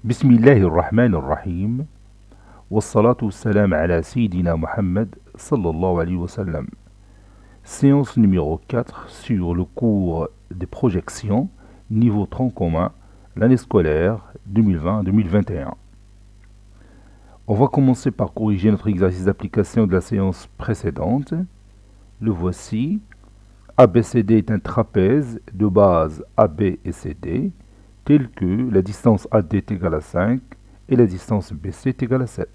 بسم الله الرحمن الرحيم والصلاة والسلام على سيدنا Mohammed sallallahu alayhi wa sallam. Séance numéro 4 sur le cours des projections, niveau tronc commun, l'année scolaire 2020-2021. On va commencer par corriger notre exercice d'application de la séance précédente. Le voici. ABCD est un trapèze de base AB et CD, tel que la distance AD est égale à 5 et la distance BC est égale à 7.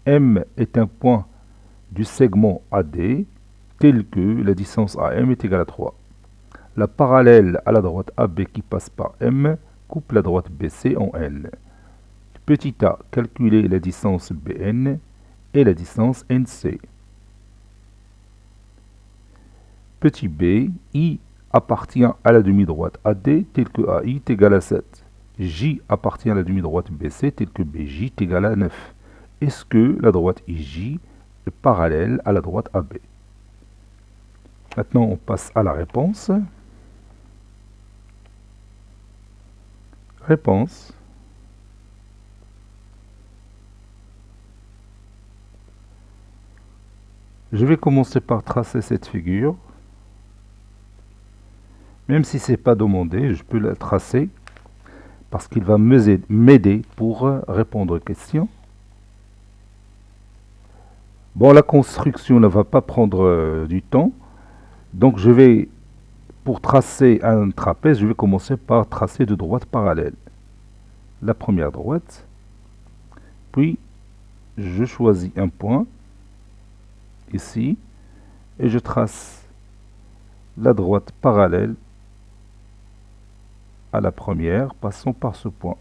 M est un point du segment AD, tel que la distance AM est égale à 3. La parallèle à la droite AB qui passe par M coupe la droite BC en L. Petit a, calculer la distance BN et la distance NC. Petit b, I appartient à la demi-droite AD tel que AI est égal à 7. J appartient à la demi-droite BC tel que BJ est égal à 9. Est-ce que la droite IJ est parallèle à la droite AB? Maintenant, on passe à la réponse. Réponse. Je vais commencer par tracer cette figure. Même si ce n'est pas demandé, je peux la tracer parce qu'il va m'aider pour répondre aux questions. Bon, la construction ne va pas prendre du temps. Donc je vais, pour tracer un trapèze, je vais commencer par tracer deux droites parallèles. La première droite, puis je choisis un point, ici, et je trace la droite parallèle à la première, passons par ce point.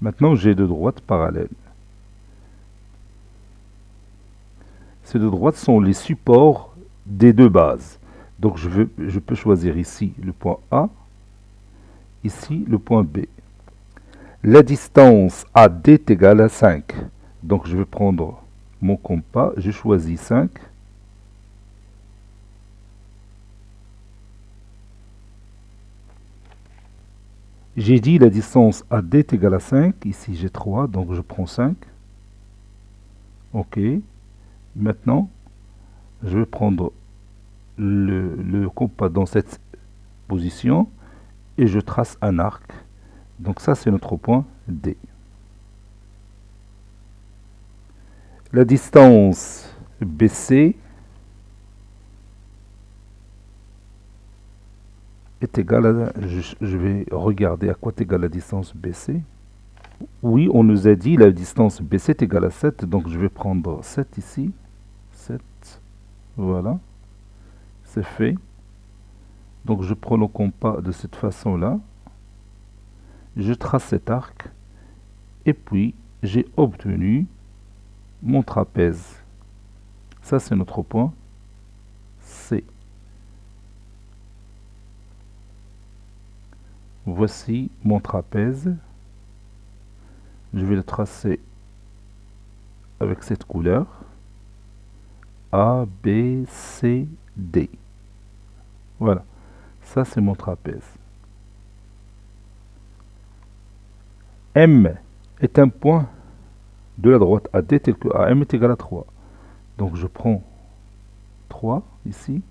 Maintenant, j'ai deux droites parallèles. Ces deux droites sont les supports des deux bases. Donc, je peux choisir ici le point A, ici le point B. La distance AD est égale à 5. Donc, je vais prendre mon compas, je choisis 5. J'ai dit la distance AD est égale à 5. Ici, j'ai 3, donc je prends 5. OK. Maintenant, je vais prendre le compas dans cette position et je trace un arc. Donc ça, c'est notre point D. La distance BC est égale à... Je vais regarder à quoi est égale la distance BC. Oui, on nous a dit la distance BC est égale à 7, donc je vais prendre 7 ici. 7, voilà, c'est fait. Donc je prends le compas de cette façon-là. Je trace cet arc. Et puis, j'ai obtenu mon trapèze. Ça, c'est notre point C. Voici mon trapèze. Je vais le tracer avec cette couleur. A, B, C, D. Voilà. Ça, c'est mon trapèze. M est un point de la droite AD tel que AM est égal à 3. Donc, je prends 3 ici.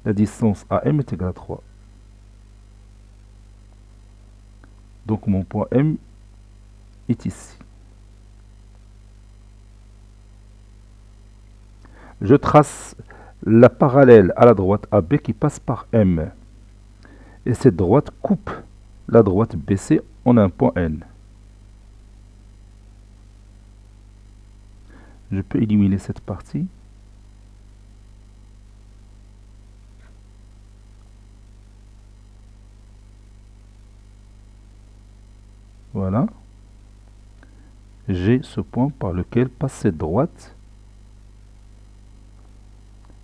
La distance AM est égale à 3. Donc mon point M est ici. Je trace la parallèle à la droite AB qui passe par M. Et cette droite coupe la droite BC en un point N. Je peux éliminer cette partie. Voilà. J'ai ce point par lequel passe cette droite.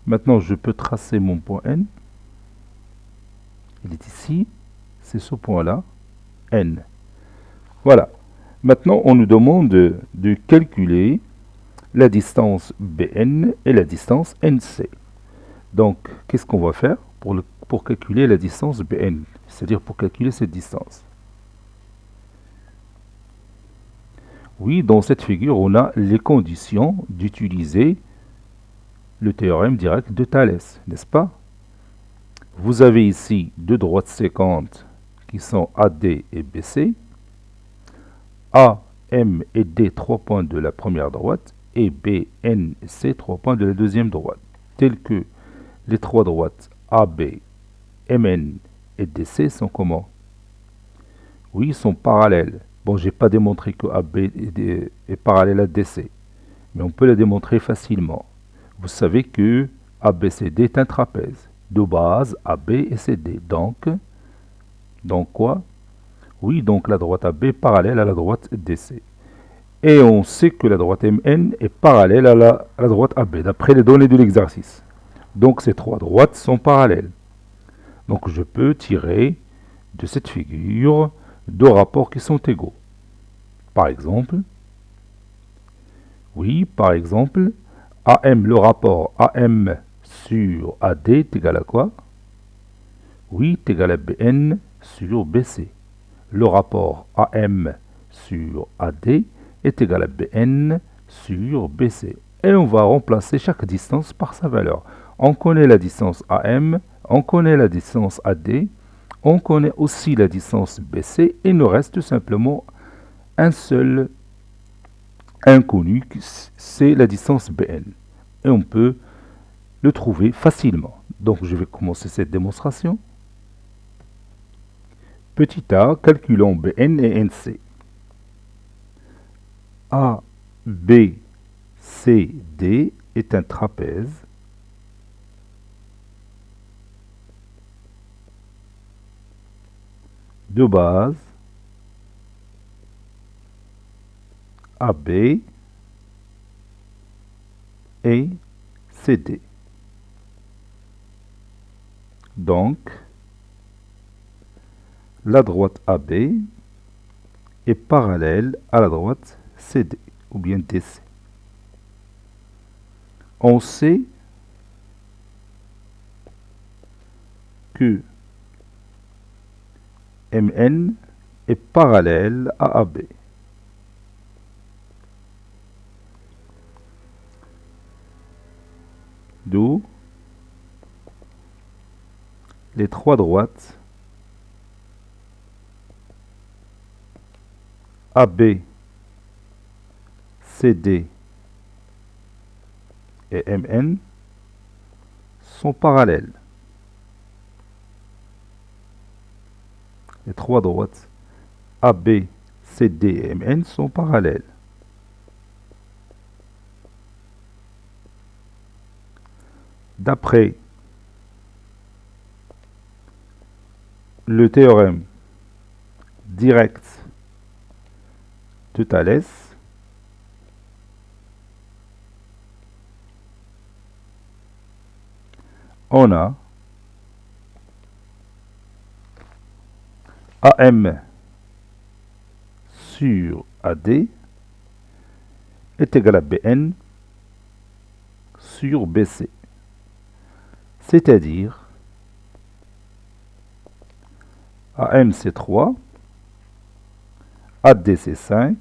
Maintenant, je peux tracer mon point N. Il est ici. C'est ce point-là. N. Voilà. Maintenant, on nous demande de calculer la distance BN et la distance NC. Donc, qu'est-ce qu'on va faire pour calculer la distance BN, c'est-à-dire pour calculer cette distance? Oui, dans cette figure, on a les conditions d'utiliser le théorème direct de Thalès, n'est-ce pas? Vous avez ici deux droites séquentes qui sont AD et BC, A, M et D, 3 points de la première droite, et B, N et C, 3 points de la deuxième droite, tels que les trois droites AB, MN et DC sont comment? Oui, ils sont parallèles. Bon, j'ai pas démontré que AB est parallèle à DC, mais on peut le démontrer facilement. Vous savez que ABCD est un trapèze. De base, AB et CD. Donc quoi? Oui, donc la droite AB est parallèle à la droite DC. Et on sait que la droite MN est parallèle à la droite AB, d'après les données de l'exercice. Donc ces trois droites sont parallèles. Donc je peux tirer de cette figure deux rapports qui sont égaux. Par exemple, AM, le rapport AM sur AD est égal à quoi? Oui, est égal à BN sur BC. Le rapport AM sur AD est égal à BN sur BC. Et on va remplacer chaque distance par sa valeur. On connaît la distance AM, on connaît la distance AD, on connaît aussi la distance BC, et il nous reste tout simplement un seul inconnu, c'est la distance BN. Et on peut le trouver facilement. Donc je vais commencer cette démonstration. Petit a, calculons BN et NC. A, B, C, D est un trapèze de base AB et CD. Donc, la droite AB est parallèle à la droite CD, ou bien DC. On sait que MN est parallèle à AB. D'où les trois droites AB, CD et MN sont parallèles. Les trois droites AB, CD et MN sont parallèles. D'après le théorème direct de Thalès, on a AM sur AD est égal à BN sur BC. C'est-à-dire AM c'est 3, AD c'est 5,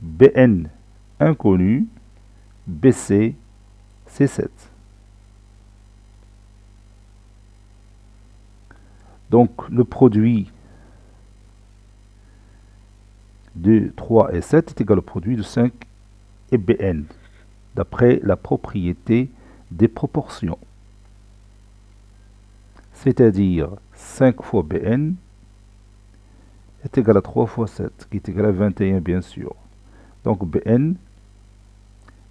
BN inconnu, BC c'est 7. Donc le produit de 3 et 7 est égal au produit de 5 et BN, d'après la propriété des proportions. C'est-à-dire 5 fois BN est égal à 3 fois 7, qui est égal à 21 bien sûr. Donc BN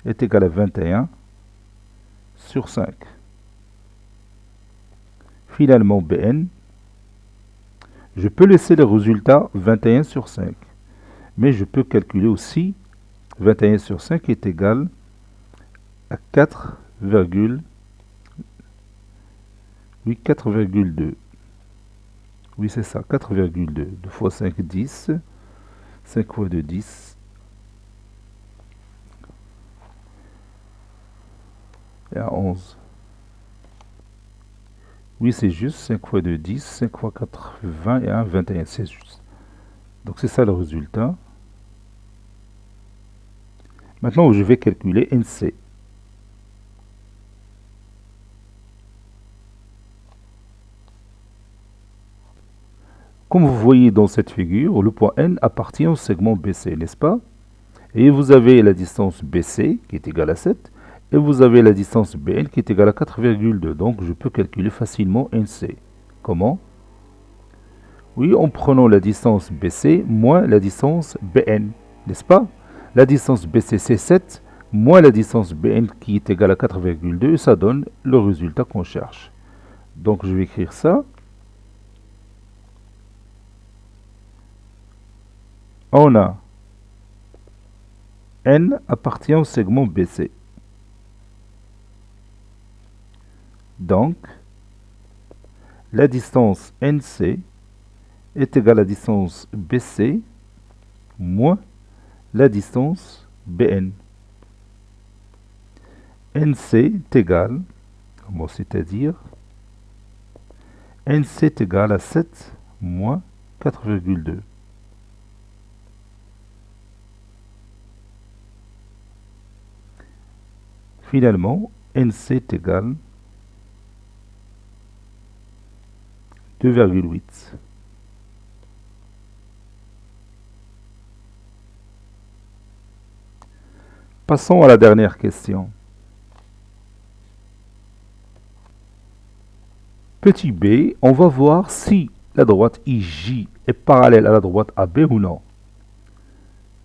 est égal à 21 sur 5. Finalement BN, je peux laisser le résultat 21 sur 5. Mais je peux calculer aussi 21 sur 5 est égal à 4,2. Oui, 4,2. Oui, c'est ça, 4,2. 2 fois 5, 10. 5 fois 2, 10. et à 11. Oui, c'est juste. 5 fois 2, 10. 5 fois 4, 20 et 1, 21. C'est juste. Donc c'est ça le résultat. Maintenant, je vais calculer NC. Comme vous voyez dans cette figure, le point N appartient au segment BC, n'est-ce pas? Et vous avez la distance BC qui est égale à 7. Et vous avez la distance BN qui est égale à 4,2. Donc je peux calculer facilement NC. Comment? Oui, en prenant la distance BC moins la distance BN, n'est-ce pas? La distance BC c'est 7 moins la distance BN qui est égale à 4,2. Ça donne le résultat qu'on cherche. Donc je vais écrire ça. On a N appartient au segment BC. Donc, la distance NC est égale à la distance BC moins la distance BN. NC est égal, bon, c'est-à-dire NC est égal à 7 moins 4,2. Finalement, NC est égal 2,8. Passons à la dernière question. Petit b, on va voir si la droite IJ est parallèle à la droite AB ou non.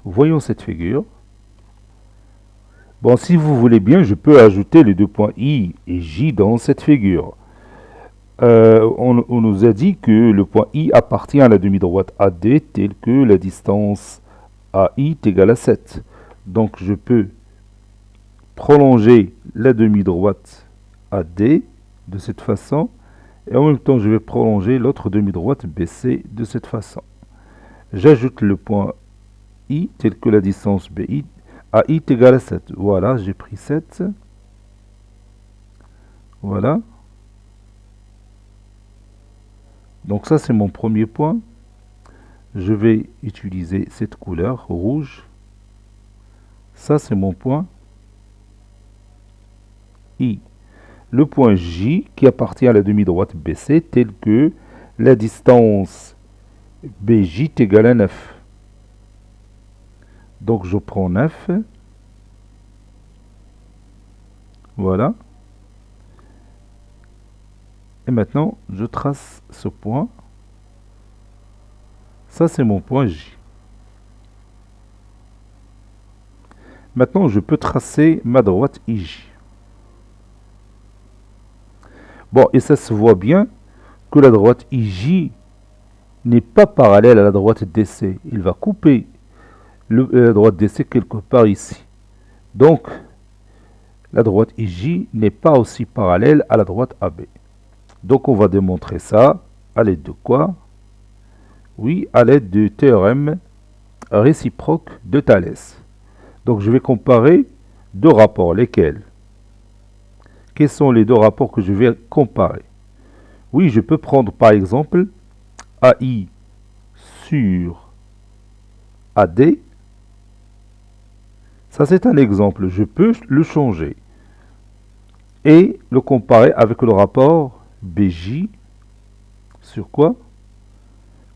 Voyons cette figure. Bon, si vous voulez bien, je peux ajouter les deux points I et J dans cette figure. On nous a dit que le point I appartient à la demi-droite AD telle que la distance AI est égale à 7. Donc je peux prolonger la demi-droite AD de cette façon et en même temps je vais prolonger l'autre demi-droite BC de cette façon. J'ajoute le point I tel que la distance BI AI est égale à 7. Voilà, j'ai pris 7. Voilà. Donc ça c'est mon premier point. Je vais utiliser cette couleur rouge. Ça c'est mon point I. Le point J qui appartient à la demi-droite BC tel que la distance BJ est égale à 9. Donc je prends 9. Voilà. Et maintenant je trace ce point. Ça c'est mon point J. Maintenant je peux tracer ma droite IJ. Bon, et ça se voit bien que la droite IJ n'est pas parallèle à la droite DC. Il va couper la droite DC quelque part ici. Donc, la droite IJ n'est pas aussi parallèle à la droite AB. Donc, on va démontrer ça à l'aide de quoi? Oui, à l'aide du théorème réciproque de Thalès. Donc, je vais comparer deux rapports. Lesquels? Quels sont les deux rapports que je vais comparer? Oui, je peux prendre par exemple AI sur AD. Ça, c'est un exemple. Je peux le changer et le comparer avec le rapport BJ sur quoi?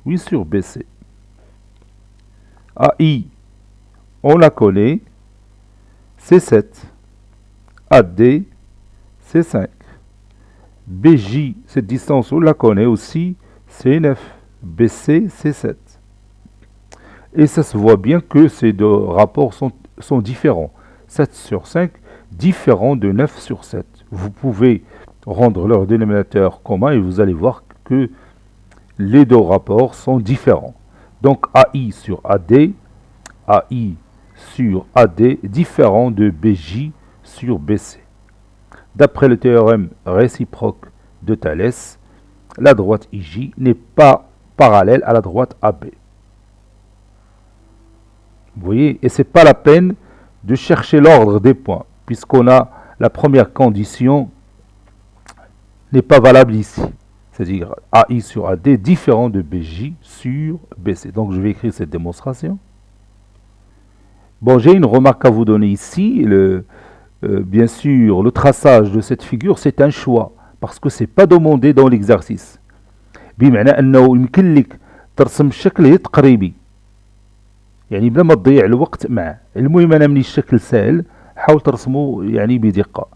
Oui, sur BC. AI, on la connaît, c'est 7. AD, c'est 5. BJ, cette distance, on la connaît aussi, c'est 9. BC, c'est 7. Et ça se voit bien que ces deux rapports sont différents. 7 sur 5, différent de 9 sur 7. Vous pouvez rendre leur dénominateur commun et vous allez voir que les deux rapports sont différents. Donc AI sur AD, AI sur AD, différent de BJ sur BC. D'après le théorème réciproque de Thalès, la droite IJ n'est pas parallèle à la droite AB. Vous voyez, et ce n'est pas la peine de chercher l'ordre des points, puisqu'on a la première condition n'est pas valable ici. C'est-à-dire AI sur AD différent de BJ sur BC. Donc je vais écrire cette démonstration. Bon, j'ai une remarque à vous donner ici. Bien sûr, le traçage de cette figure, c'est un choix, parce que c'est pas demandé dans l'exercice. بمعنى أنه يمكن لك ترسم شكل تقريبي، يعني بلا ما تضيع الوقت معه. المهم أنا من الشكل سهل حاول ترسمه يعني بدقة.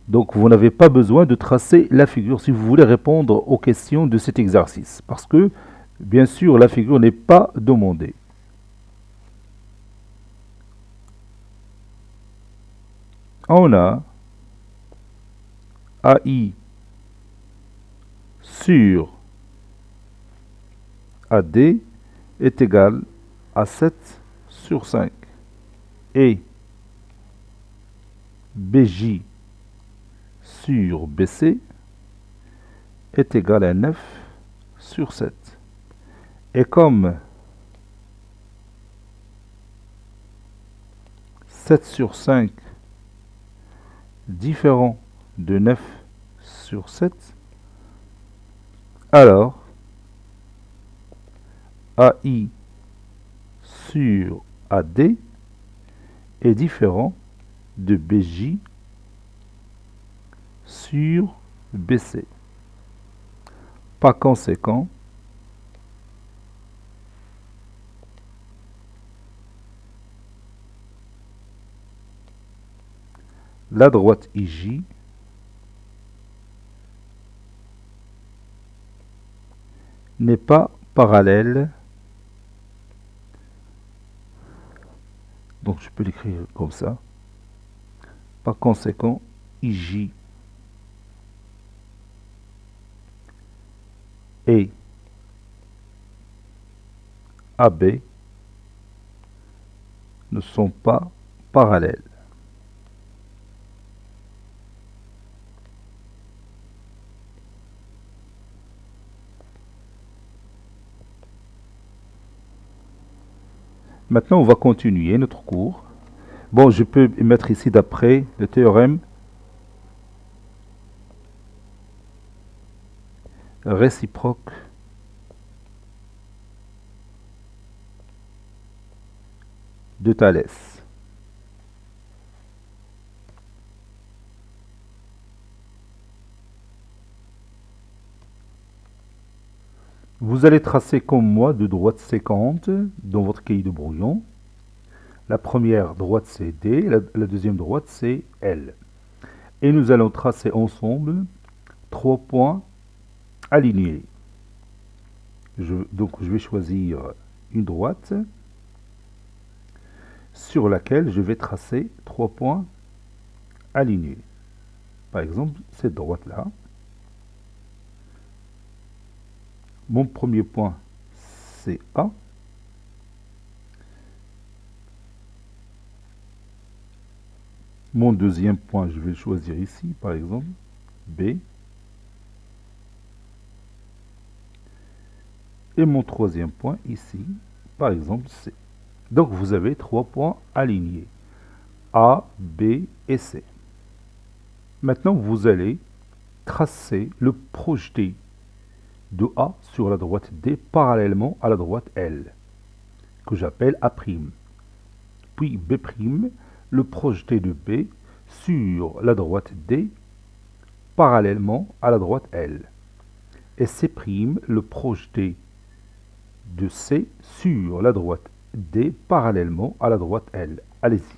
Donc vous n'avez pas besoin de tracer la figure si vous voulez répondre aux questions de cet exercice, parce que bien sûr la figure n'est pas demandée. On a AI sur AD est égal à 7 sur 5 et BJ sur BC est égal à 9 sur 7. Et comme 7 sur 5 différent de 9 sur 7, alors AI sur AD est différent de BJ sur BC. Par conséquent, la droite IJ n'est pas parallèle, donc je peux l'écrire comme ça. Par conséquent, IJ et AB ne sont pas parallèles. Maintenant, on va continuer notre cours. Bon, je peux mettre ici d'après le théorème réciproque de Thalès. Vous allez tracer comme moi deux droites séquentes dans votre cahier de brouillon. La première droite c'est D, la deuxième droite c'est L. Et nous allons tracer ensemble 3 points alignés. Donc je vais choisir une droite sur laquelle je vais tracer 3 points alignés. Par exemple, cette droite-là. Mon premier point, c'est A. Mon deuxième point, je vais le choisir ici, par exemple, B. Et mon troisième point, ici, par exemple, C. Donc, vous avez 3 points alignés. A, B et C. Maintenant, vous allez tracer le projeté de A sur la droite D parallèlement à la droite L, que j'appelle A'. Puis B', le projeté de B sur la droite D parallèlement à la droite L. Et C', le projeté de C sur la droite D parallèlement à la droite L. Allez-y.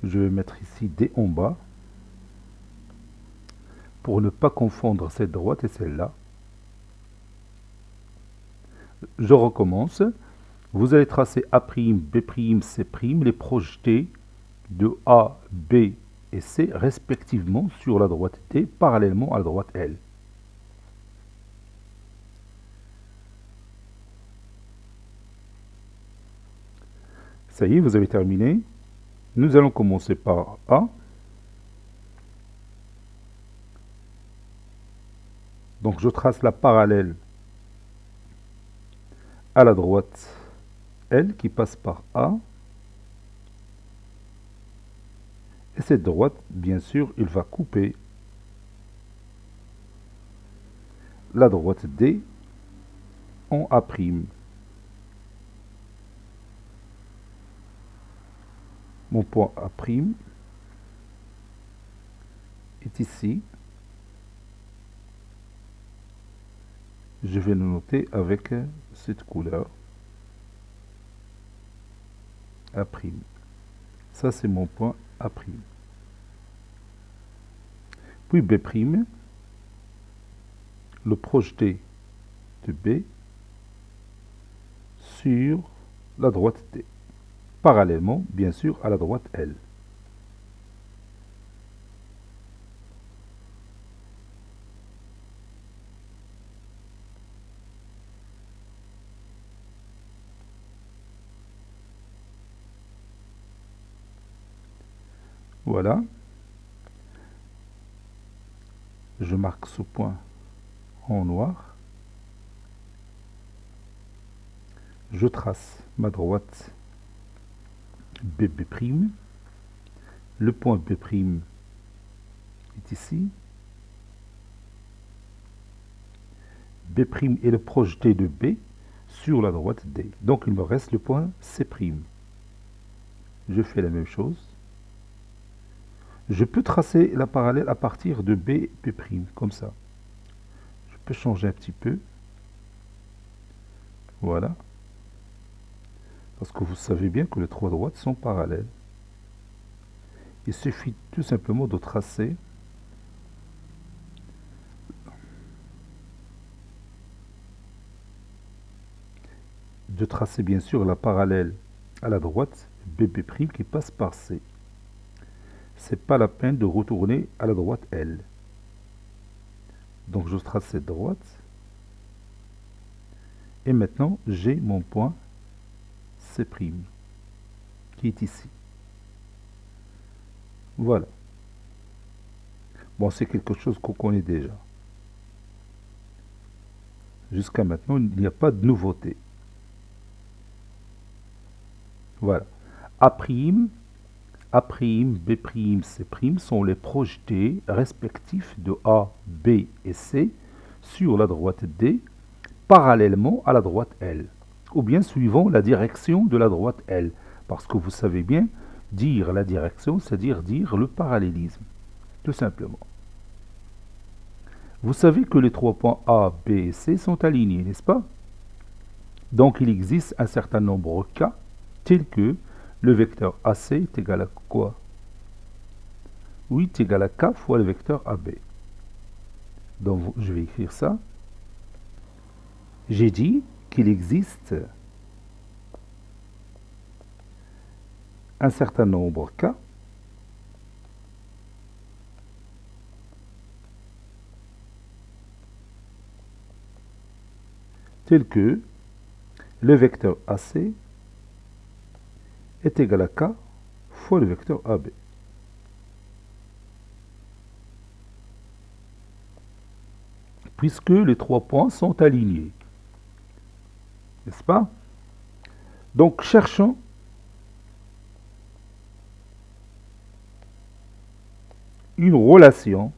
Je vais mettre ici D en bas pour ne pas confondre cette droite et celle-là. Je recommence. Vous allez tracer A', B', C', les projetés de A, B et C respectivement sur la droite D parallèlement à la droite L. Ça y est, vous avez terminé. Nous allons commencer par A. Donc je trace la parallèle à la droite L qui passe par A. Et cette droite, bien sûr, il va couper la droite D en A'. Mon point A' est ici. Je vais le noter avec cette couleur. A'. Ça, c'est mon point A'. Puis B', le projeté de B sur la droite D, parallèlement, bien sûr, à la droite L. Voilà. Je marque ce point en noir. Je trace ma droite BB'. Le point B' est ici. B' est le projeté de B sur la droite D. Donc il me reste le point C'. Je fais la même chose. Je peux tracer la parallèle à partir de B', comme ça. Je peux changer un petit peu. Voilà. Parce que vous savez bien que les trois droites sont parallèles. Il suffit tout simplement de tracer bien sûr la parallèle à la droite BB' qui passe par C. C'est pas la peine de retourner à la droite L. Donc je trace cette droite. Et maintenant, j'ai mon point C' qui est ici. Voilà. Bon, c'est quelque chose qu'on connaît déjà. Jusqu'à maintenant, il n'y a pas de nouveauté. Voilà. A', B', C' sont les projetés respectifs de A, B et C sur la droite D, parallèlement à la droite L, ou bien suivant la direction de la droite L, parce que vous savez bien, dire la direction, c'est-à-dire dire le parallélisme, tout simplement. Vous savez que les trois points A, B et C sont alignés, n'est-ce pas? Donc il existe un certain nombre de cas, tels que le vecteur AC est égal à quoi? Oui, est égal à K fois le vecteur AB. Donc je vais écrire ça. J'ai dit qu'il existe un certain nombre de K tels que le vecteur AC est égal à K fois le vecteur AB. Puisque les trois points sont alignés. N'est-ce pas? Donc cherchons une relation.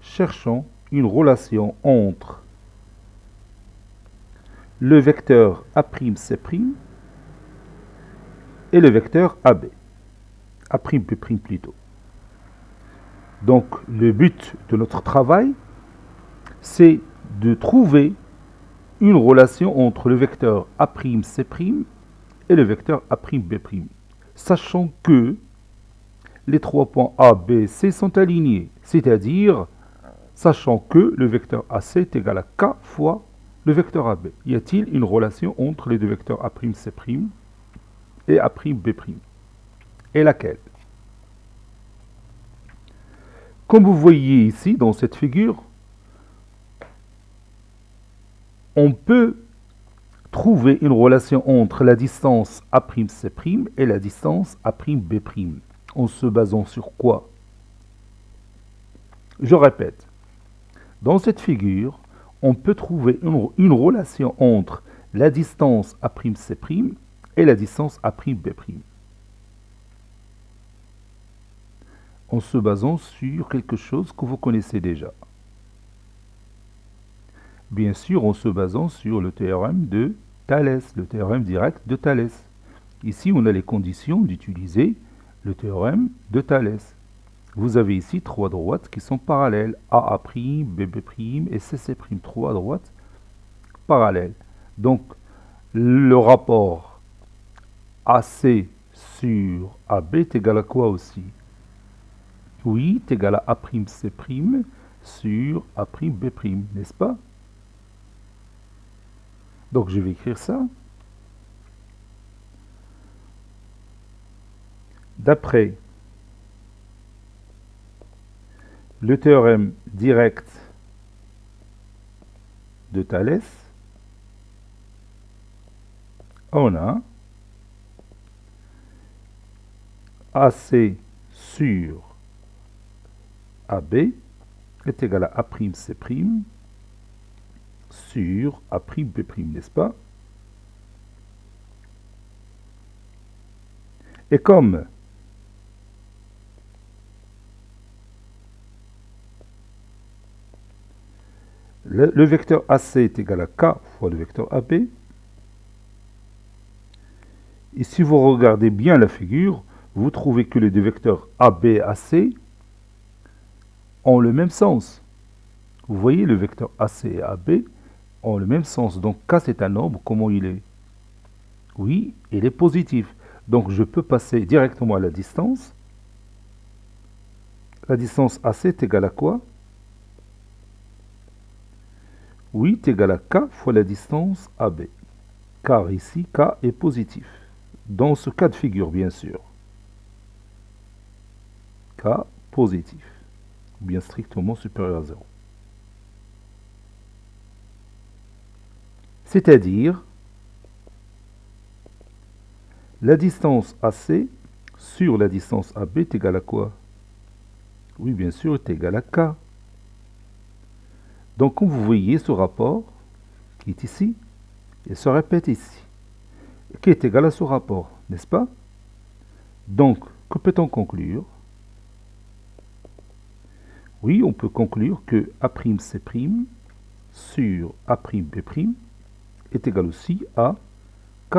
Cherchons une relation entre le vecteur A'C' et le vecteur AB. A'B' plutôt. Donc le but de notre travail, c'est de trouver une relation entre le vecteur A'C' et le vecteur A'B', sachant que les trois points A, B, C sont alignés, c'est-à-dire sachant que le vecteur AC est égal à K fois le vecteur AB. Y a-t-il une relation entre les deux vecteurs A'C' et A'B'? Et laquelle? Comme vous voyez ici dans cette figure, on peut trouver une relation entre la distance A'C' et la distance A'B', en se basant sur quoi? Je répète, dans cette figure, on peut trouver une relation entre la distance A'C' et la distance A'B', en se basant sur quelque chose que vous connaissez déjà. Bien sûr, en se basant sur le théorème de Thalès, le théorème direct de Thalès. Ici, on a les conditions d'utiliser le théorème de Thalès. Vous avez ici trois droites qui sont parallèles, AA', BB' et CC', trois droites parallèles. Donc, le rapport AC sur AB est égal à quoi aussi? Oui, est égal à A'C' sur A'B', n'est-ce pas? Donc, je vais écrire ça. D'après le théorème direct de Thalès, on a AC sur AB est égal à A'C' sur A'B', n'est-ce pas? Et comme le vecteur AC est égal à K fois le vecteur AB, et si vous regardez bien la figure, vous trouvez que les deux vecteurs AB et AC ont le même sens. Vous voyez, le vecteur AC et AB ont le même sens. Donc K c'est un nombre, comment il est? Oui, il est positif. Donc je peux passer directement à la distance. La distance AC est égale à quoi? Oui, est égal à K fois la distance AB. Car ici, K est positif. Dans ce cas de figure, bien sûr. K positif. Ou bien strictement supérieur à 0. C'est-à-dire, la distance AC sur la distance AB est égale à quoi? Oui, bien sûr, est égale à K. Donc, comme vous voyez, ce rapport qui est ici, il se répète ici, qui est égal à ce rapport, n'est-ce pas? Donc, que peut-on conclure? Oui, on peut conclure que A'C' sur A'B' est égal aussi à K.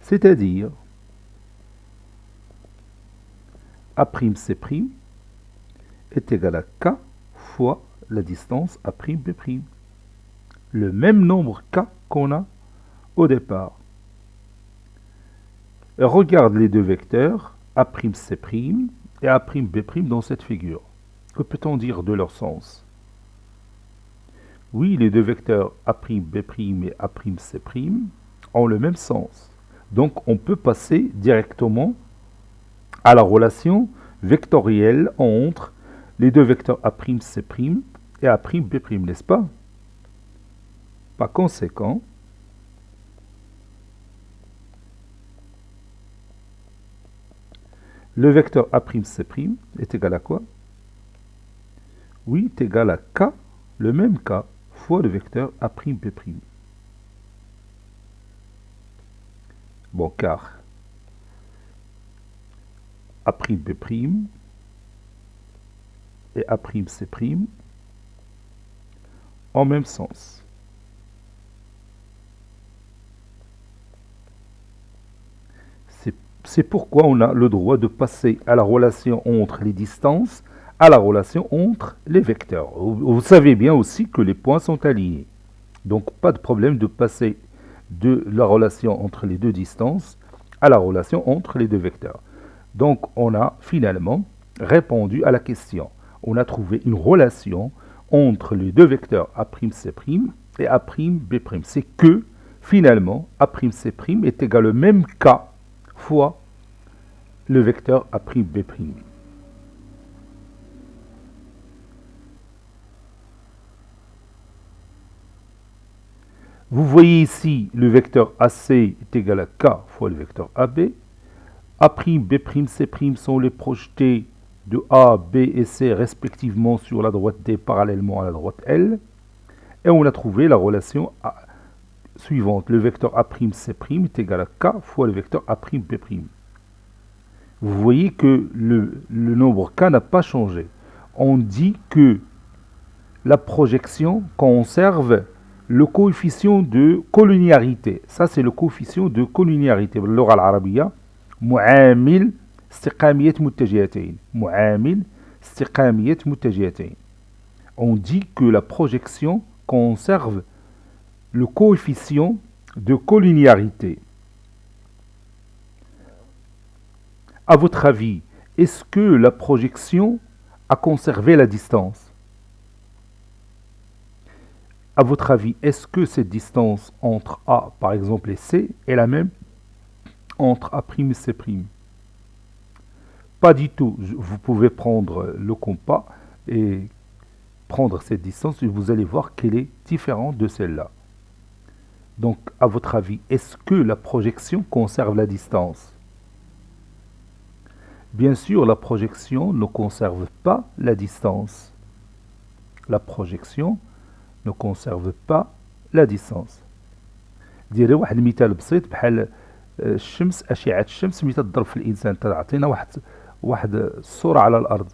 C'est-à-dire, A'C' est égal à K fois la distance A'B'. Le même nombre K qu'on a au départ. Regarde les deux vecteurs A'C' et A'B' dans cette figure. Que peut-on dire de leur sens? Oui, les deux vecteurs A'B' et A'C' ont le même sens. Donc on peut passer directement à la relation vectorielle entre les deux vecteurs A'C' et A'B', n'est-ce pas? Par conséquent, le vecteur A'C' est égal à quoi? Oui, est égal à K, le même K, fois le vecteur A'B'. Bon, car A'B' et A'C' en même sens. C'est pourquoi on a le droit de passer à la relation entre les distances, à la relation entre les vecteurs. Vous savez bien aussi que les points sont alignés. Donc pas de problème de passer de la relation entre les deux distances à la relation entre les deux vecteurs. Donc on a finalement répondu à la question. On a trouvé une relation entre les deux vecteurs A'C' et A'B'. C'est que finalement A'C' est égal au même K fois le vecteur A'B'. Vous voyez ici le vecteur AC est égal à K fois le vecteur AB. A'B', C' sont les projetés de A, B et C respectivement sur la droite D parallèlement à la droite L. Et on a trouvé la relation suivante. Le vecteur A'C' est égal à K fois le vecteur A'B'. Vous voyez que le nombre K n'a pas changé. On dit que la projection conserve le coefficient de collinéarité. Ça, c'est le coefficient de collinéarité. باللغة العربية معامل استقامية متجهتين. معامل استقامية متجهتين. On dit que la projection conserve le coefficient de collinéarité. À votre avis, est-ce que la projection a conservé la distance? À votre avis, est-ce que cette distance entre A, par exemple, et C est la même entre A' et C'? Pas du tout. Vous pouvez prendre le compas et prendre cette distance et vous allez voir qu'elle est différente de celle-là. Donc, à votre avis, est-ce que la projection conserve la distance? Bien sûr, la projection ne conserve pas la distance. La projection ne conserve pas la distance. ديري واحد المثال بسيط بحال الشمس، أشعة الشمس ملي تضرب في الإنسان تعطينا واحد الصورة على الأرض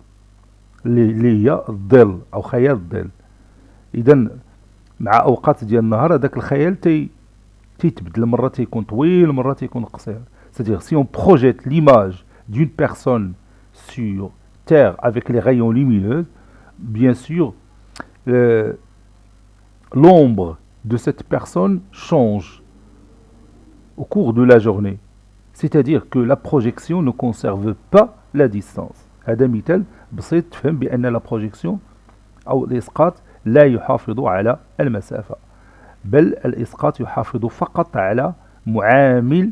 اللي هي الظل أو خيال الظل. إذا مع أوقات ديال النهار هذاك الخيال تيتبدل، مرة تيكون طويل مرة تيكون قصير. C'est-à-dire si on projette l'image d'une personne sur Terre avec les rayons lumineux, bien sûr l'ombre de cette personne change au cours de la journée. C'est-à-dire que la projection ne conserve pas la distance. هذا مثال بسيط تفهم بأن la projection أو الإسقاط لا يحافظ على المسافة، بل الإسقاط يحافظ فقط على معامل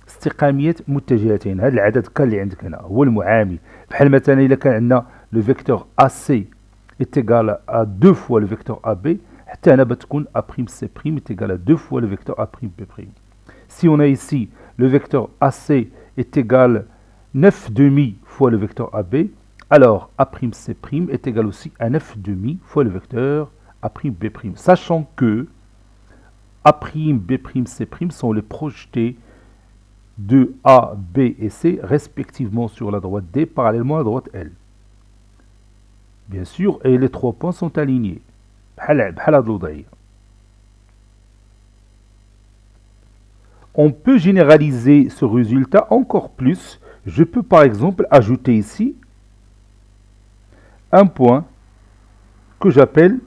استقامية متجهتين. هذا العدد كان اللي عندك هنا هو المعامل. بحال مثلا إذا كان عندنا le vecteur AC est égal à 2 fois le vecteur AB, حتى هنا بتكون A'C' est égal à 2 fois le vecteur A'B'. Si on a ici le vecteur AC est égal 9 demi fois le vecteur AB, alors A'C' est égal aussi à 9 demi fois le vecteur A'B'. Sachant que A'B', C' sont les projetés de A, B et C respectivement sur la droite D parallèlement à la droite L. Bien sûr, et les 3 points sont alignés. On peut généraliser ce résultat encore plus. Je peux par exemple ajouter ici un point que j'appelle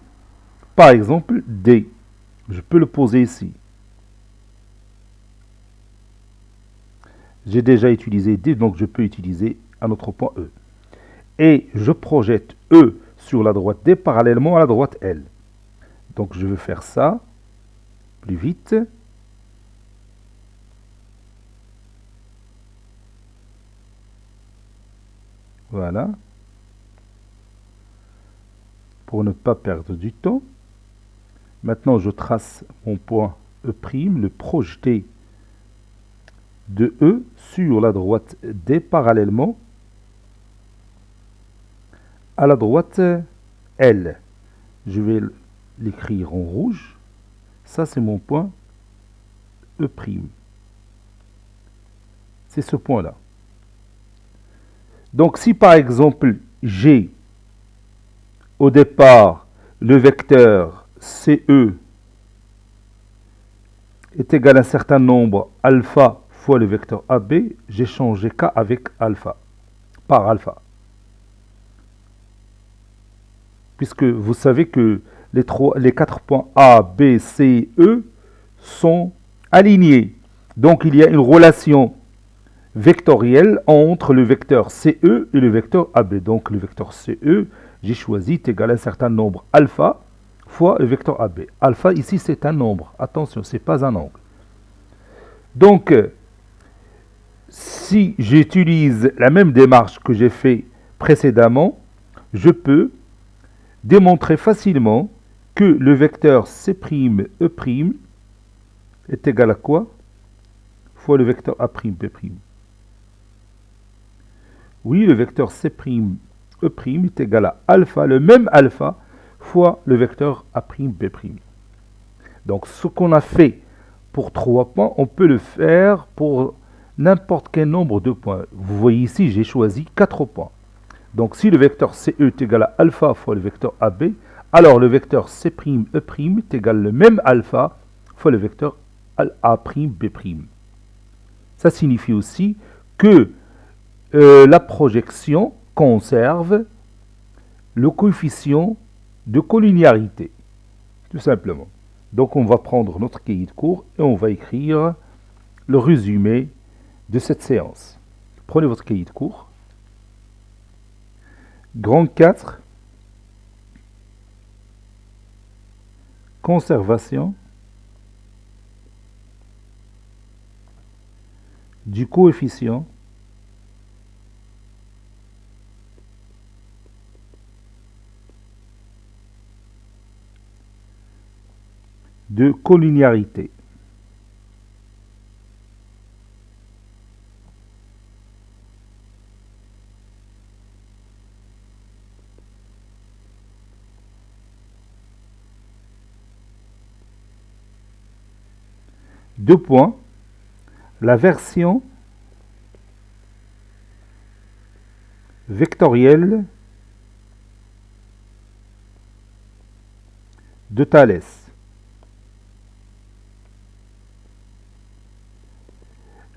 par exemple D. Je peux le poser ici. J'ai déjà utilisé D, donc je peux utiliser un autre point E. Et je projette E sur la droite D parallèlement à la droite L. Donc je vais faire ça plus vite. Voilà. Pour ne pas perdre du temps. Maintenant, je trace mon point E', le projeté de E sur la droite D parallèlement à la droite L. Je vais l'écrire en rouge. Ça, c'est mon point E'. C'est ce point-là. Donc, si par exemple, j'ai au départ le vecteur CE est égal à un certain nombre alpha fois le vecteur AB, j'ai changé K avec alpha, par alpha. Puisque vous savez que les 4 points A, B, C, E sont alignés. Donc il y a une relation vectorielle entre le vecteur CE et le vecteur AB. Donc le vecteur CE, j'ai choisi, est égal à un certain nombre alpha fois le vecteur AB. Alpha ici c'est un nombre, attention, ce n'est pas un angle. Donc si j'utilise la même démarche que j'ai fait précédemment, je peux démontrer facilement que le vecteur C'E' est égal à quoi? Fois le vecteur A'B'. Oui, le vecteur C'E' est égal à alpha, le même alpha, fois le vecteur A'B'. Donc ce qu'on a fait pour 3 points, on peut le faire pour n'importe quel nombre de points. Vous voyez ici, j'ai choisi 4 points. Donc si le vecteur CE est égal à alpha fois le vecteur AB, alors le vecteur C'E' est égal le même alpha fois le vecteur A'B'. Ça signifie aussi que la projection conserve le coefficient de collinéarité, tout simplement. Donc on va prendre notre cahier de cours et on va écrire le résumé de cette séance. Prenez votre cahier de cours. Grand 4, conservation du coefficient de collinéarité. Deux points, la version vectorielle de Thalès.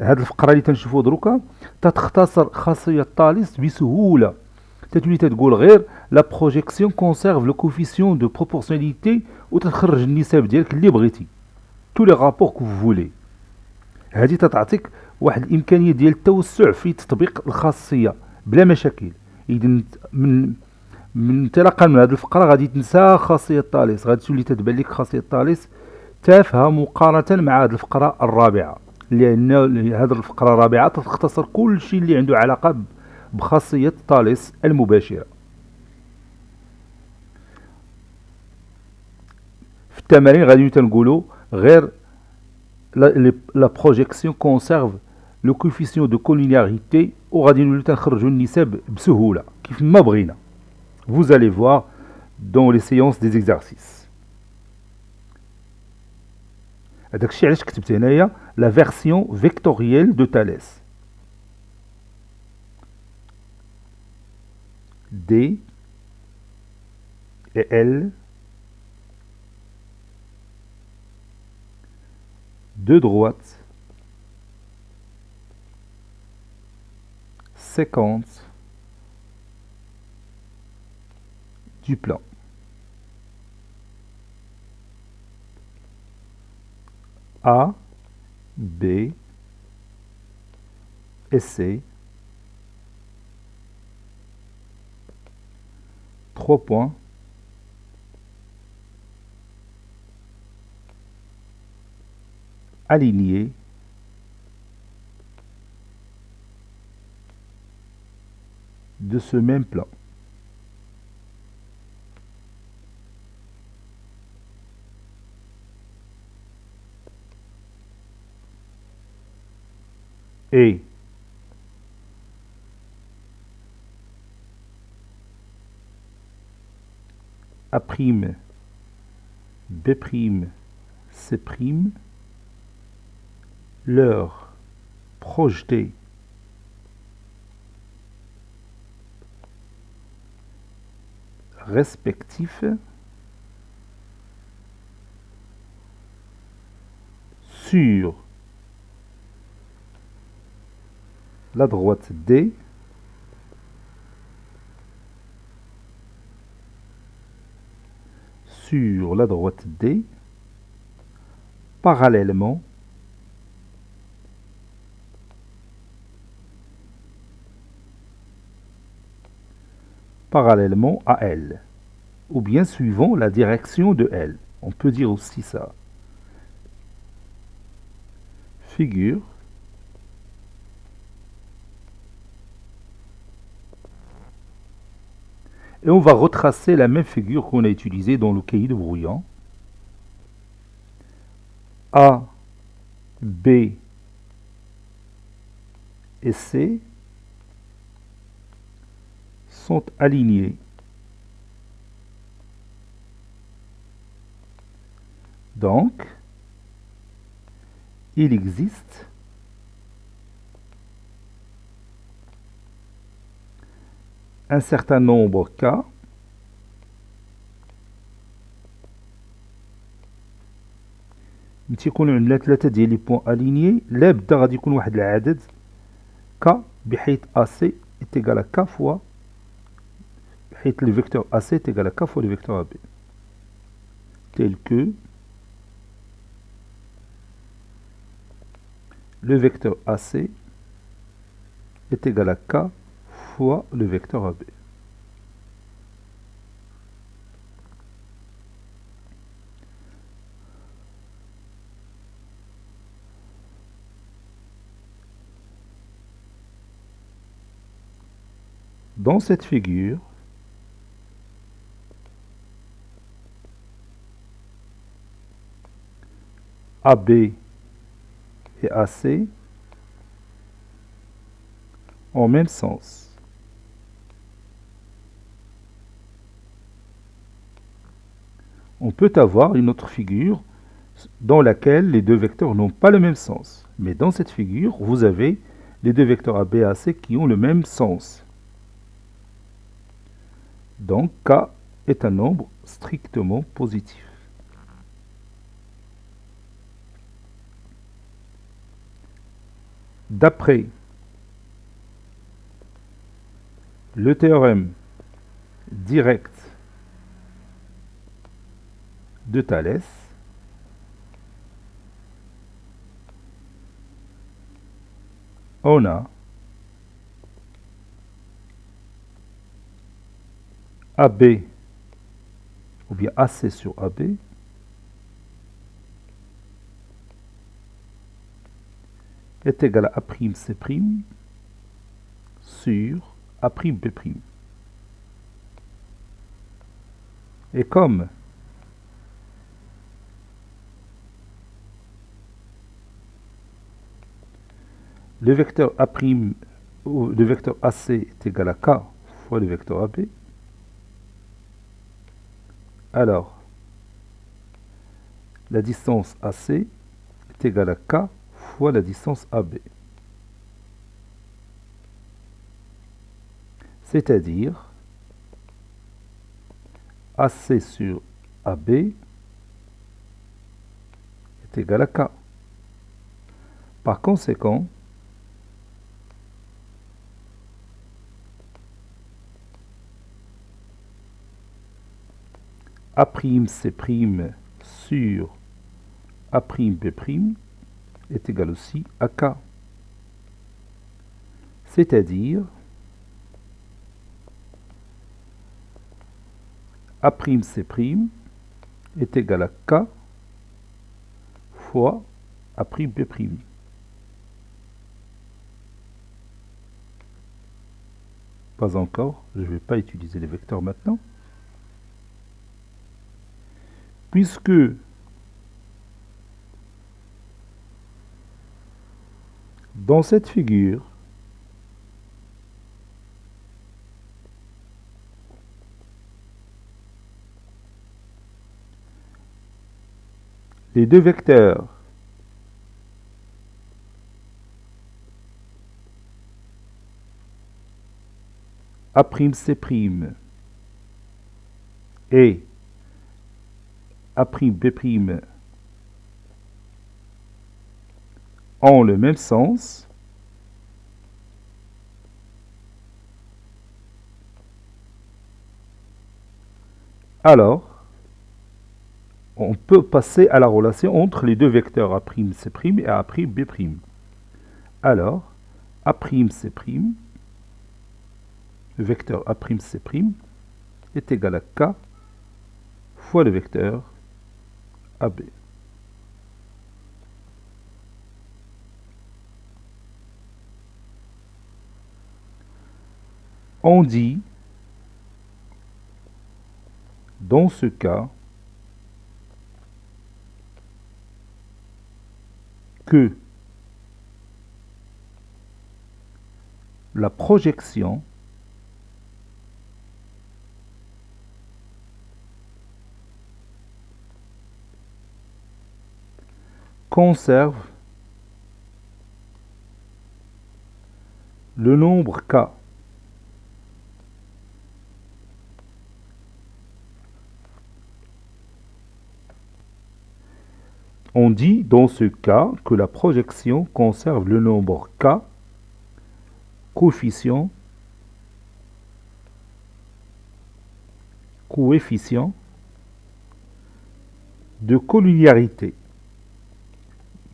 هذه الفقره اللي تنشوفوا دروكا تتختصر خاصيه طالس بسهوله. تتولي تقول غير لا بروجيكسيون كونسيرف لو كوفيسيون دو بروبورسيوناليتي وتخرج النسب ديالك اللي بغيتي تو لي رابور كو فولي. هذه تتعطيك واحد الامكانيه ديال التوسع في تطبيق الخاصيه بلا مشاكل. اذا من انطلاقا من هذه الفقره غادي تنسى خاصيه طالس، غادي تولي تتبان لك خاصيه طالس تافهه مقارنه مع هذه الفقره الرابعه، لأن هذه الفقرة الرابعة تختصر كل شيء اللي عنده علاقة بخاصية طالس المباشرة. في التمارين غادي تنقولوا غير لا بروجيكسيون كونسيرف لو كوفيسيون دو كولينياريتي وغادي نوليو تنخرجوا النسب بسهولة كيف ما بغينا. Vous allez voir dans les séances des exercices. هذاك الشيء علاش كتبت هنايا la version vectorielle de Thalès. D et L, de droite, séquence du plan. A, B et C, 3 points, alignés de ce même plan. Et A', B', C', leur projeté respectif sur la droite D sur la droite D parallèlement à L, ou bien suivant la direction de L. On peut dire aussi ça. Figure et on va retracer la même figure qu'on a utilisée dans le cahier de brouillon. A, B et C sont alignés Donc, il existe un certain nombre K تيكون عندنا ثلاثة ديال لي بوان الينيي لابد غادي يكون واحد العدد K بحيث AC est égal à K fois بحيث le vecteur AC est égal à K fois le vecteur AB tel que le vecteur AC est égal à K fois le vecteur AB. Dans cette figure, AB et AC ont même sens. On peut avoir une autre figure dans laquelle les deux vecteurs n'ont pas le même sens. Mais dans cette figure, vous avez les deux vecteurs AB et AC qui ont le même sens. Donc K est un nombre strictement positif. D'après le théorème direct de Thalès, on a AB ou bien AC sur AB est égal à A'C' sur A'B'. Et comme le vecteur A' ou le vecteur AC est égal à K fois le vecteur AB, alors la distance AC est égale à K fois la distance AB. C'est-à-dire AC sur AB est égal à K. Par conséquent, A'C' sur A'B' est égal aussi à K. C'est-à-dire A'C' est égal à K fois A'B'. Pas encore, je ne vais pas utiliser les vecteurs maintenant. Puisque dans cette figure, les deux vecteurs A'C' et A'B' ont le même sens, alors on peut passer à la relation entre les deux vecteurs A'C' et A'B'. Alors, A'C', le vecteur A'C' est égal à K fois le vecteur AB. On dit, dans ce cas, que la projection conserve le nombre k. On dit dans ce cas que la projection conserve le nombre k, coefficient de collinéarité.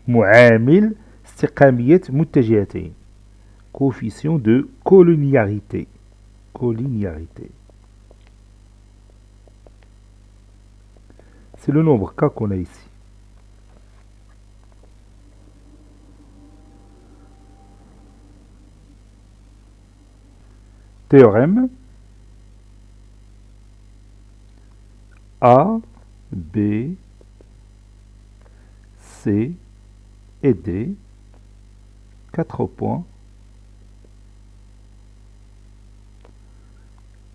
معامل استقامية متجهتين. Coefficient de collinéarité. C'est le nombre k qu'on a ici. Théorème A, B, C et D, 4 points,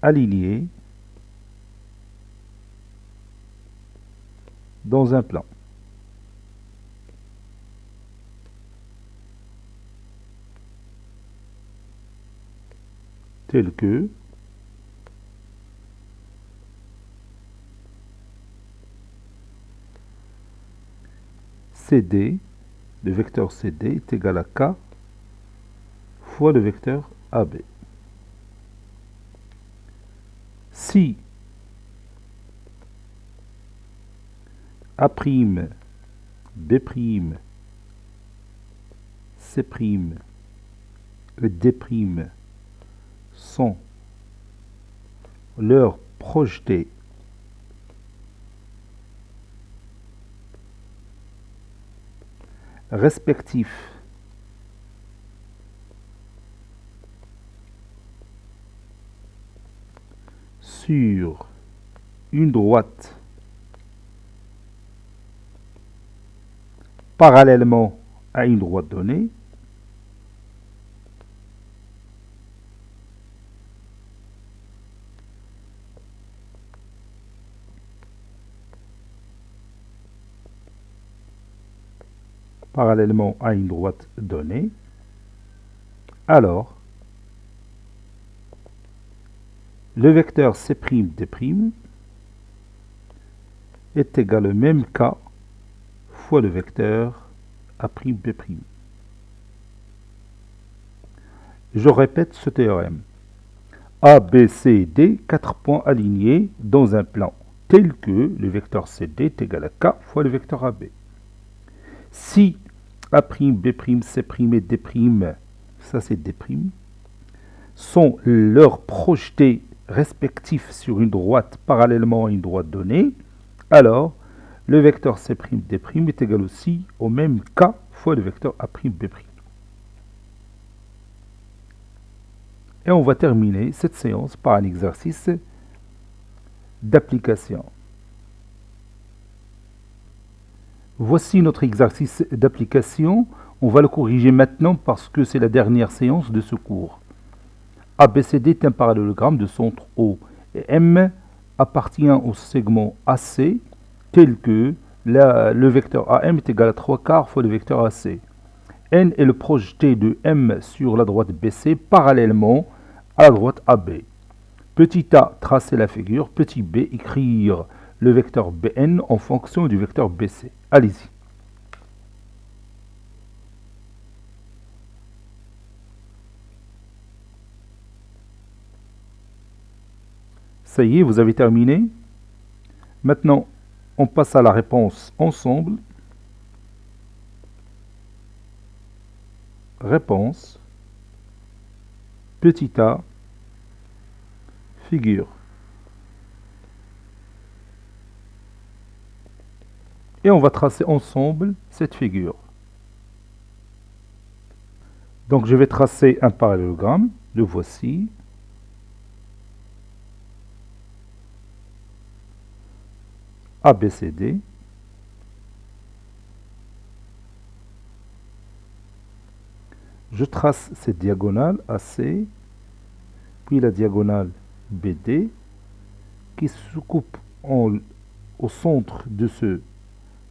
alignés dans un plan. Tel que CD, le vecteur CD est égal à K fois le vecteur AB. Si A', B', C' et D' sont leurs projetés respectifs sur une droite parallèlement à une droite donnée, alors le vecteur C'D' est égal au même K fois le vecteur A'B'. Je répète ce théorème. A, B, C, D, 4 points alignés dans un plan tel que le vecteur CD est égal à K fois le vecteur AB. Si A', B', C' et D', ça c'est D', sont leurs projetés respectifs sur une droite parallèlement à une droite donnée, alors le vecteur C'D' est égal aussi au même K fois le vecteur A'B'. Et on va terminer cette séance par un exercice d'application. Voici notre exercice d'application. On va le corriger maintenant parce que c'est la dernière séance de ce cours. ABCD est un parallélogramme de centre O et M appartient au segment AC tel que le vecteur AM est égal à 3/4 fois le vecteur AC. N est le projeté de M sur la droite BC parallèlement à la droite AB. Petit a, tracer la figure. Petit b, écrire le vecteur Bn en fonction du vecteur BC. Allez-y. Ça y est, vous avez terminé. Maintenant, on passe à la réponse ensemble. Réponse. Petit a, figure. Et on va tracer ensemble cette figure. Donc je vais tracer un parallélogramme. Le voici. ABCD. Je trace cette diagonale AC, puis la diagonale BD, qui se coupe au centre de ce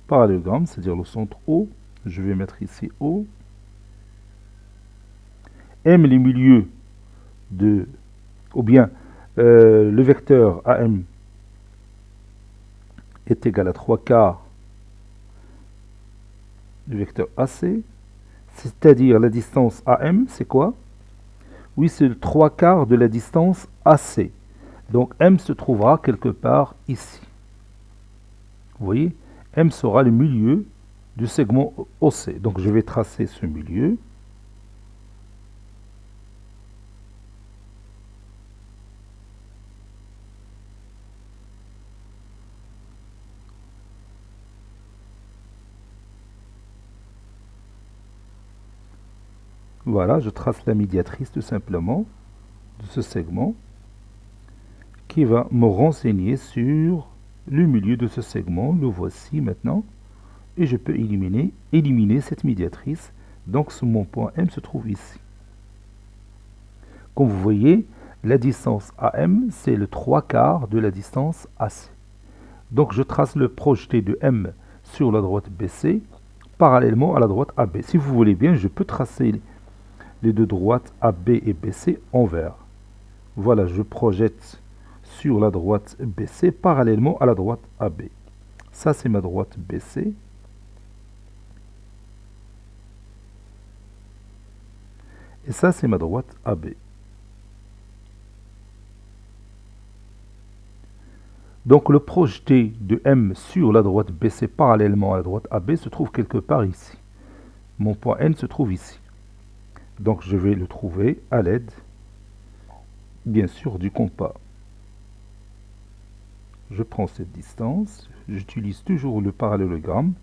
parallélogramme, c'est-à-dire le centre O, Je vais mettre ici O. M, les milieux de, ou bien le vecteur AM est égal à 3 quarts du vecteur AC, c'est-à-dire la distance AM, c'est quoi? Oui, c'est le 3 quarts de la distance AC. Donc M se trouvera quelque part ici. Vous voyez, M sera le milieu du segment OC. Donc je vais tracer ce milieu. Voilà, je trace la médiatrice tout simplement de ce segment qui va me renseigner sur le milieu de ce segment. Le voici maintenant. Et je peux éliminer cette médiatrice. Donc mon point M se trouve ici. Comme vous voyez, la distance AM, c'est le 3 quarts de la distance AC. Donc je trace le projeté de M sur la droite BC parallèlement à la droite AB. Si vous voulez bien, je peux tracer les deux droites AB et BC envers. Voilà, je projette sur la droite BC parallèlement à la droite AB. Ça, c'est ma droite BC. Et ça, c'est ma droite AB. Donc le projeté de M sur la droite BC parallèlement à la droite AB se trouve quelque part ici. Mon point N se trouve ici. Donc je vais le trouver à l'aide, bien sûr, du compas. Je prends cette distance, j'utilise toujours le parallélogramme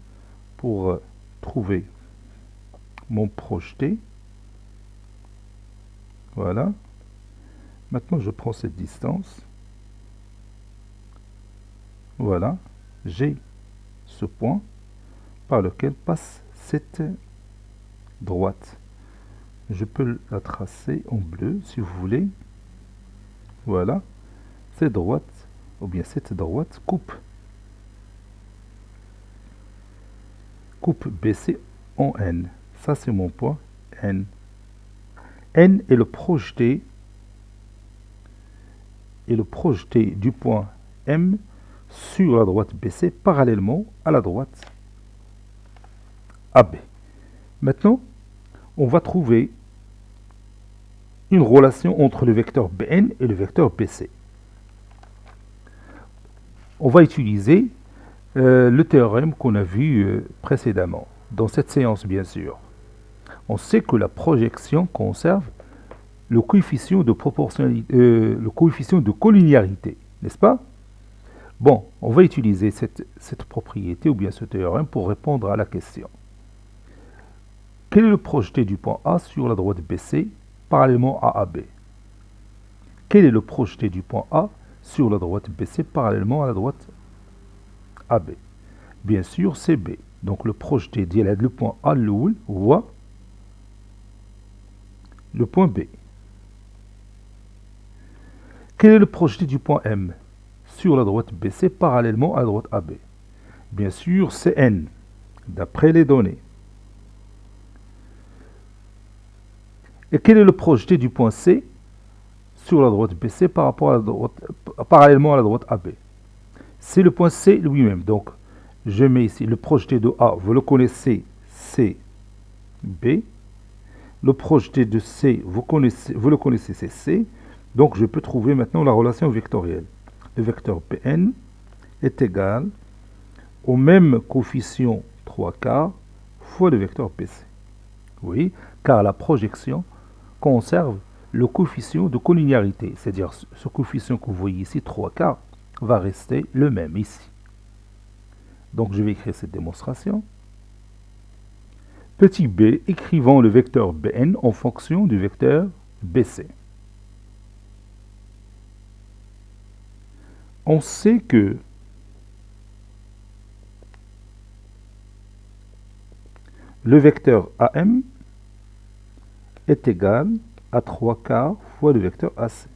pour trouver mon projeté. Voilà. Maintenant je prends cette distance. Voilà. J'ai ce point par lequel passe cette droite. Je peux la tracer en bleu si vous voulez. Voilà. Cette droite, ou bien cette droite coupe BC en N. Ça, c'est mon point N. N est le projeté du point M sur la droite BC parallèlement à la droite AB. Maintenant, on va trouver une relation entre le vecteur Bn et le vecteur BC. On va utiliser le théorème qu'on a vu précédemment, dans cette séance bien sûr. On sait que la projection conserve le coefficient de proportionnalité, le coefficient de collinéarité, n'est-ce pas? Bon, on va utiliser cette propriété ou bien ce théorème pour répondre à la question. Quel est le projeté du point A sur la droite BC parallèlement à AB? Quel est le projeté du point A sur la droite BC parallèlement à la droite AB? Bien sûr, c'est B. Donc le projeté dialecte le point A, l'oul, voit le point B. Quel est le projeté du point M sur la droite BC parallèlement à la droite AB? Bien sûr, c'est N, d'après les données. Et quel est le projeté du point C sur la droite BC par rapport à la droite, parallèlement à la droite AB? C'est le point C lui-même. Donc, je mets ici le projeté de A, vous le connaissez, c'est B. Le projeté de C, vous le connaissez, c'est C. Donc, je peux trouver maintenant la relation vectorielle. Le vecteur Pn est égal au même coefficient 3 quarts fois le vecteur PC. Oui, car la projection conserve le coefficient de collinéarité, c'est-à-dire ce coefficient que vous voyez ici, 3 quarts, va rester le même ici. Donc je vais écrire cette démonstration. Petit b, écrivons le vecteur Bn en fonction du vecteur Bc. On sait que le vecteur AM est égal à 3 quarts fois le vecteur AC.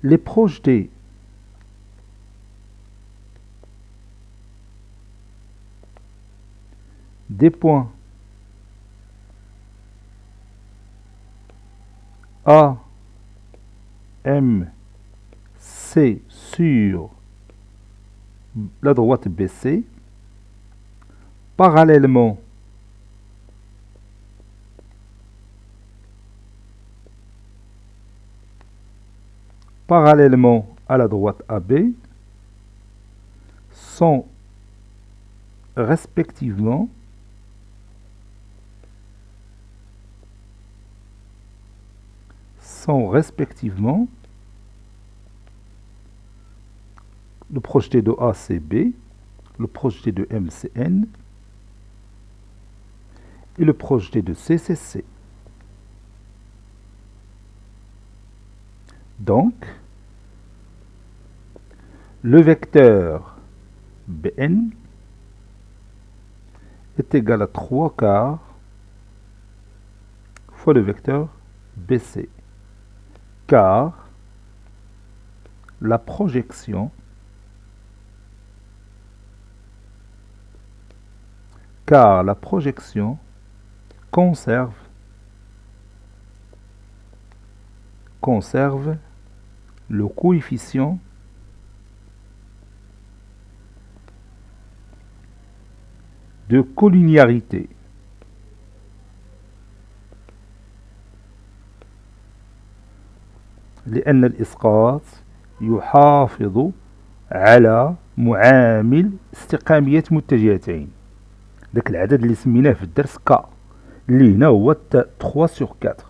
Les projetés des points A, M, C sur la droite BC, parallèlement à la droite AB, sont respectivement le projeté de A c'est B, le projeté de M c'est N et le projeté de C c'est C. Donc, le vecteur Bn est égal à 3/4 fois le vecteur BC, car la projection conserve le coefficient de collinéarité. لأن الإسقاط يحافظ على معامل استقامية متجهتين، داك العدد اللي سميناه في الدرس K اللي هنا هو 3/4.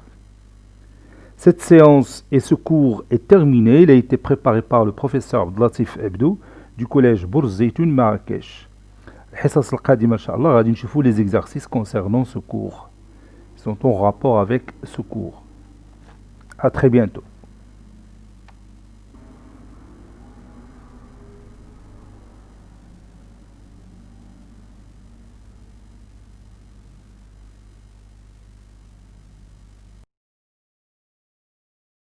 Cette séance et ce cours est terminé. Il a été préparé par le professeur Abdelatif Abdou du collège Bourz-Zeytoun Marrakech. الحصص القادمة إن شاء الله غادي نشوفوا les exercices concernant ce cours. Ils sont en rapport avec ce cours. À très bientôt.